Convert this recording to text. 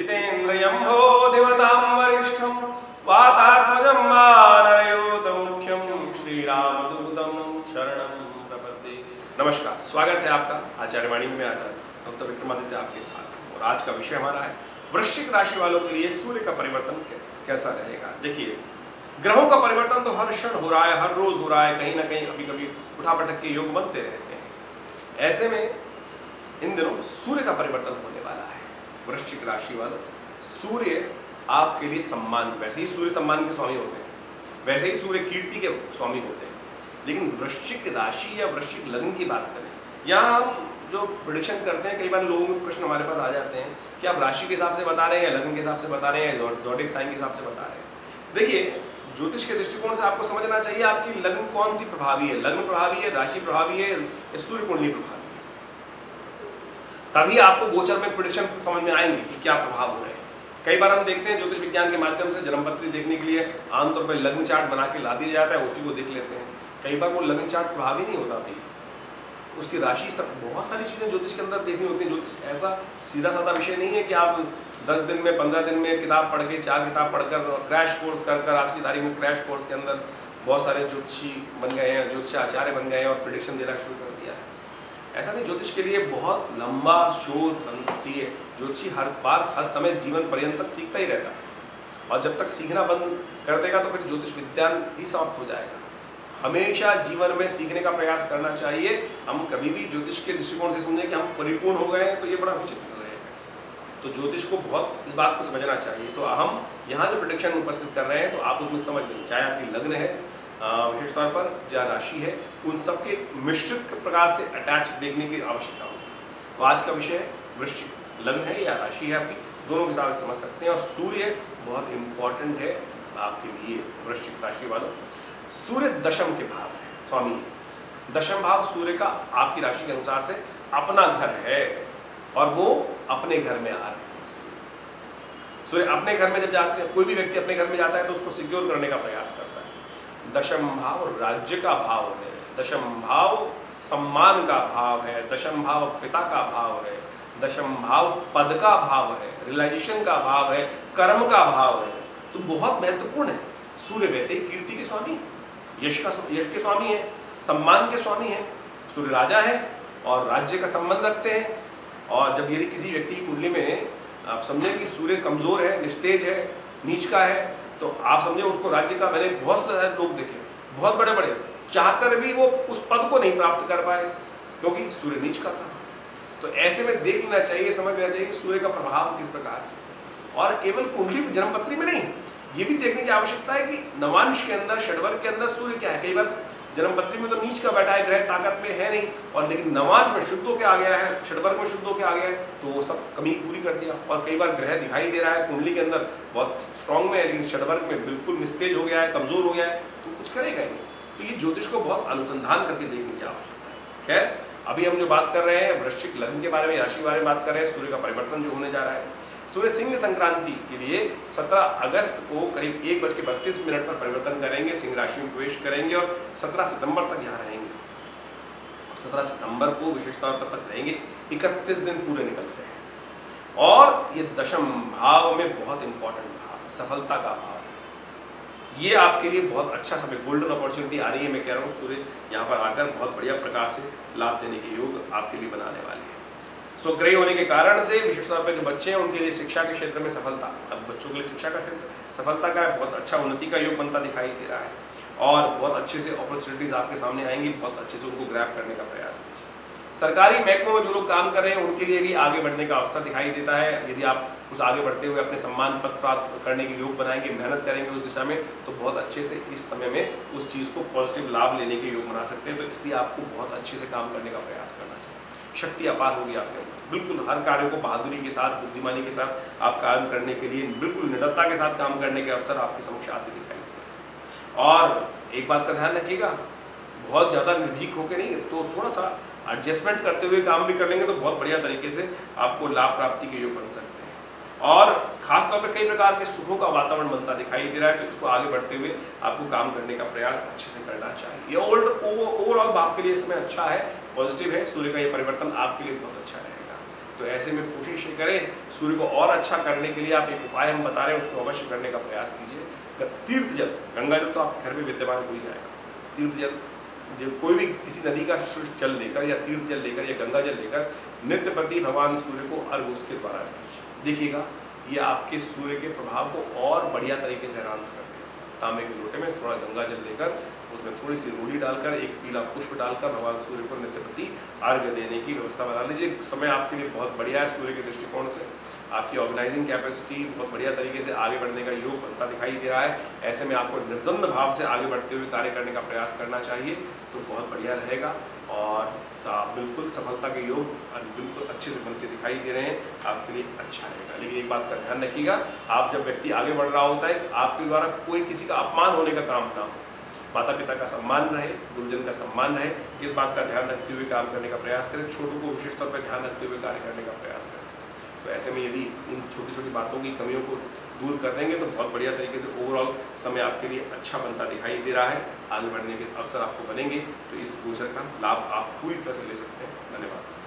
जितेन्द्रियम्भो धिवतां वरिष्ठं वातात्मजं मानरयोतमुख्यं श्रीरामदूतं शरणं प्रपद्ये। नमस्कार, स्वागत है आपका आचार्य वाणी में। आचार्य डॉक्टर विक्रमादित्य आपके साथ, और आज का विषय हमारा है वृश्चिक राशि वालों के लिए सूर्य का परिवर्तन कैसा रहेगा। देखिए, ग्रहों का परिवर्तन तो हर क्षण हो रहा है, हर रोज हो रहा है, कहीं ना कहीं कभी कभी उठापटक के योग बनते रहते हैं। ऐसे में इन दिनों सूर्य का परिवर्तन होने वाला है। वृश्चिक राशि वालों, सूर्य आपके लिए सम्मान, वैसे ही सूर्य सम्मान के स्वामी होते हैं, वैसे ही सूर्य कीर्ति के स्वामी होते हैं। लेकिन वृश्चिक राशि या वृश्चिक लग्न की बात करें, यहाँ हम जो प्रेडिक्शन करते हैं, कई बार लोगों के प्रश्न हमारे पास आ जाते हैं कि आप राशि के हिसाब से बता रहे हैं या लग्न के हिसाब से बता रहे हैं या ज़ोडिक साइन के हिसाब से बता रहे हैं। देखिए, ज्योतिष के दृष्टिकोण से आपको समझना चाहिए आपकी लग्न कौन सी प्रभावी है। लग्न प्रभावी है, राशि प्रभावी है, सूर्य कुंडली प्रभावी है। तभी आपको गोचर में प्रेडिक्शन समझ में आएंगे कि क्या प्रभाव हो रहे हैं। कई बार हम देखते हैं ज्योतिष विज्ञान के माध्यम से जन्मपत्री देखने के लिए आमतौर पर लग्न चार्ट बना के ला दिया जाता है, उसी को देख लेते हैं। कई बार वो लग्न चार्ट प्रभावी नहीं होता भाई, उसकी राशि सब बहुत सारी चीजें ज्योतिष के अंदर देखनी होती है। ज्योतिष ऐसा सीधा साधा विषय नहीं है कि आप 10 दिन में 15 दिन में किताब पढ़ के 4 किताब पढ़कर क्रैश कोर्स कर आज की तारीख में क्रैश कोर्स के अंदर बहुत सारे ज्योतिषी बन गए हैं, ज्योतिष आचार्य बन गए हैं और प्रेडिक्शन देना शुरू कर दिया है। ऐसा नहीं, ज्योतिष के लिए बहुत लंबा शोध चाहिए। ज्योतिषी हर बार हर समय जीवन पर्यंत तक सीखता ही रहता है, और जब तक सीखना बंद कर देगा तो फिर ज्योतिष विज्ञान ही समाप्त हो जाएगा। हमेशा जीवन में सीखने का प्रयास करना चाहिए। हम कभी भी ज्योतिष के दृष्टिकोण से समझें कि हम परिपूर्ण हो गए हैं तो ये बड़ा विचित्र रहेगा। तो ज्योतिष को बहुत इस बात को समझना चाहिए। तो हम यहाँ जो प्रेडिक्शन उपस्थित कर रहे हैं तो आप उसमें समझ लें, चाहे आपकी लग्न है विशेष तौर पर या राशि है, उन सबके मिश्रित प्रकार से अटैच देखने की आवश्यकता होती है। तो आज का विषय है वृश्चिक लग्न है या राशि है आपकी, दोनों के साथ समझ सकते हैं। और सूर्य बहुत इंपॉर्टेंट है आपके लिए वृश्चिक राशि वालों। सूर्य दशम के भाव है, स्वामी है। दशम भाव सूर्य का आपकी राशि के अनुसार से अपना घर है, और वो अपने घर में आ रहे हैं। सूर्य अपने घर में जब जाते हैं, कोई भी व्यक्ति अपने घर में जाता है तो उसको सिक्योर करने का प्रयास करता है। दशम भाव राज्य का भाव है, दशम भाव सम्मान का भाव है, दशम भाव पिता का भाव है, दशम भाव पद का भाव है, रियलाइजेशन का भाव है, कर्म का भाव है। तो बहुत महत्वपूर्ण है। सूर्य वैसे ही कीर्ति के स्वामी, यश के स्वामी है, सम्मान के स्वामी है। सूर्य राजा है और राज्य का संबंध रखते हैं। और जब यदि किसी व्यक्ति की कुंडली में आप समझें कि सूर्य कमजोर है, निस्तेज है, नीच का है, तो आप समझे उसको राज्य का, मैंने बहुत लोग देखे बहुत बड़े बड़े चाहकर भी वो उस पद को नहीं प्राप्त कर पाए क्योंकि सूर्य नीच का था। तो ऐसे में देख लेना चाहिए, समझ लेना चाहिए कि सूर्य का प्रभाव किस प्रकार से। और केवल कुंडली जन्मपत्री में नहीं, ये भी देखने की आवश्यकता है कि नवांश के अंदर, षडवर्ग के अंदर सूर्य क्या है। कई बार जन्मपत्री में तो नीच का बैठा है, ग्रह ताकत में है नहीं, और लेकिन नवांश में शुद्ध होकर आ गया है, षडवर्ग में शुद्ध होकर आ गया है, तो वो सब कमी पूरी कर दिया। और कई बार ग्रह दिखाई दे रहा है कुंडली के अंदर बहुत स्ट्रांग में है, लेकिन षडवर्ग में बिल्कुल निस्तेज हो गया है, कमजोर हो गया है, तो कुछ करेगा ही नहीं। तो ये ज्योतिष को बहुत अनुसंधान करके देखने की आवश्यकता है। खैर, अभी हम जो बात कर रहे हैं वृश्चिक लग्न के बारे में, राशि के बारे में बात कर रहे हैं। सूर्य का परिवर्तन जो होने जा रहा है, सूर्य सिंह संक्रांति के लिए 17 अगस्त को करीब 1:32 पर परिवर्तन करेंगे, सिंह राशि में प्रवेश करेंगे और 17 सितंबर तक यहाँ रहेंगे। 17 सितंबर को विशेष तौर पर तक रहेंगे, 31 दिन पूरे निकलते हैं। और ये दशम भाव में बहुत इंपॉर्टेंट भाव, सफलता का भाव। ये आपके लिए बहुत अच्छा समय, गोल्डन अपॉर्चुनिटी आ रही है। मैं कह रहा हूँ सूर्य यहाँ पर आकर बहुत बढ़िया प्रकार से लाभ देने के योग आपके लिए बनाने वाले हैं। स्वग्रही होने के कारण से विशेष तौर पर जो बच्चे हैं उनके लिए शिक्षा के क्षेत्र में सफलता, अब बच्चों के लिए शिक्षा का क्षेत्र सफलता का बहुत अच्छा उन्नति का योग बनता दिखाई दे रहा है। और बहुत अच्छे से अपॉर्चुनिटीज आपके सामने आएंगी, बहुत अच्छे से उनको ग्रैब करने का प्रयास कीजिए। सरकारी महकमों में जो लोग काम कर रहे हैं उनके लिए भी आगे बढ़ने का अवसर दिखाई देता है। यदि आप उस आगे बढ़ते हुए अपने सम्मान पद प्राप्त करने के योग बनाएंगे, मेहनत करेंगे उस दिशा में, तो बहुत अच्छे से इस समय में उस चीज़ को पॉजिटिव लाभ लेने के योग बना सकते हैं। तो इसलिए आपको बहुत अच्छे से काम करने का प्रयास करना चाहिए। शक्ति अपार होगी आपके अंदर, बिल्कुल हर कार्य को बहादुरी के साथ, बुद्धिमानी के साथ आप काम करने के लिए, बिल्कुल निडरता के साथ काम करने के अवसर आपके समक्ष आते दिखाई देते। और एक बात का ध्यान रखिएगा, बहुत ज़्यादा निर्भीक होकर नहीं, तो थोड़ा सा एडजस्टमेंट करते हुए काम भी कर लेंगे तो बहुत बढ़िया तरीके से आपको लाभ प्राप्ति के योग बन सकते हैं। और खासतौर पर कई प्रकार के सुखों का वातावरण बनता दिखाई दे रहा है, तो इसको आगे बढ़ते हुए आपको काम करने का प्रयास अच्छे से करना चाहिए। ओवरऑल आपके लिए इसमें अच्छा है, पॉजिटिव है। सूर्य का ये परिवर्तन आपके लिए बहुत अच्छा रहेगा। तो ऐसे में कोशिश ये करें, सूर्य को और अच्छा करने के लिए आप एक उपाय हम बता रहे हैं, उसको अवश्य करने का प्रयास कीजिए। तीर्थ जल, गंगा जल तो आपके घर में विद्यमान हो ही जाएगा। तीर्थ जल, जो कोई भी किसी नदी का शुद्ध जल लेकर या तीर्थ जल लेकर या गंगा जल लेकर नित्य प्रति भगवान सूर्य को अर्घ उसके द्वारा दीजिए। देखिएगा ये आपके सूर्य के प्रभाव को और बढ़िया तरीके से एनहांस कर देगा। तांबे के लोटे में थोड़ा गंगा जल लेकर उसमें थोड़ी सी रोली डालकर एक पीला पुष्प डालकर भगवान सूर्य को नित्य प्रति अर्घ्य देने की व्यवस्था बना लीजिए। समय आपके लिए बहुत बढ़िया है सूर्य के दृष्टिकोण से। आपकी ऑर्गेनाइजिंग कैपेसिटी बहुत बढ़िया तरीके से आगे बढ़ने का योग बनता दिखाई दे रहा है। ऐसे में आपको निर्द्वंद भाव से आगे बढ़ते हुए कार्य करने का प्रयास करना चाहिए, तो बहुत बढ़िया रहेगा और बिल्कुल सफलता के योग बिल्कुल अच्छे से बनते दिखाई दे रहे हैं, आपके लिए अच्छा रहेगा। लेकिन एक बात का ध्यान रखिएगा, आप जब व्यक्ति आगे बढ़ रहा होता है, आपके द्वारा कोई किसी का अपमान होने का काम ना हो। माता पिता का सम्मान रहे, गुरुजन का सम्मान रहे, इस बात का ध्यान रखते हुए काम करने का प्रयास करें। छोटों को विशेष तौर पर ध्यान रखते हुए कार्य करने का प्रयास करें। तो ऐसे में यदि इन छोटी छोटी बातों की कमियों को दूर कर देंगे तो बहुत बढ़िया तरीके से ओवरऑल समय आपके लिए अच्छा बनता दिखाई दे रहा है। आगे बढ़ने के अवसर आपको बनेंगे, तो इस गोचर का लाभ आप पूरी तरह से ले सकते हैं। धन्यवाद।